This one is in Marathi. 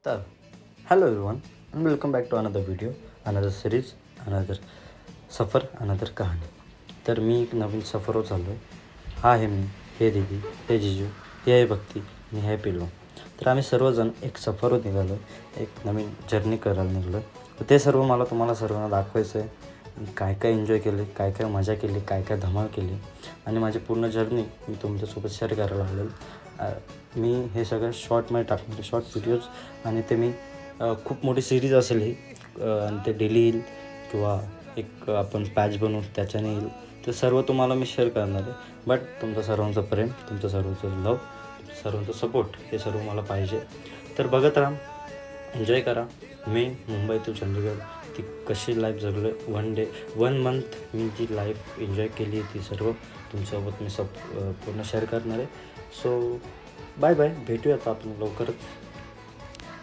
तर hello everyone and welcome back to another video, another series, another सफर, अनदर कहाणी. तर मी एक नवीन सफरवर चाललो आहे. हा आहे मी, हे दीदी, हे जिजू, हे आहे भक्ती आणि हे पिल्लू. तर आम्ही सर्वजण एक सफरवर निघालो, एक नवीन जर्नी करायला निघलो. तर ते सर्व मला तुम्हाला सर्वांना दाखवायचं आहे. मी काय काय एन्जॉय केले, काय काय मजा केली, काय काय धमाल केली आणि माझी पूर्ण जर्नी मी तुमच्यासोबत शेअर करायला लागेल. मी हे सगळं शॉर्टमध्ये टाकणार, शॉर्ट व्हिडिओज, आणि ते मी खूप मोठी सिरीज असेल ही, आणि ते डेली येईल किंवा एक आपण पॅच बनवून त्याच्याने येईल. ते सर्व तुम्हाला मी शेअर करणार आहे. बट तुमचं सर्वांचं प्रेम, तुमचं सर्वांचं लव, तुमचं सर्वांचं सपोर्ट हे सर्व मला पाहिजे. तर बघत राहा, एन्जॉय करा. मी मुंबई टू चंदीगड ती कशी लाईफ जगलो, 1 मंथ मी जी लाईफ एन्जॉय केली ती सर्व तुमच्यासोबत मी पूर्ण शेअर करणार आहे. सो बाय बाय, भेटूयात आपण लवकरच.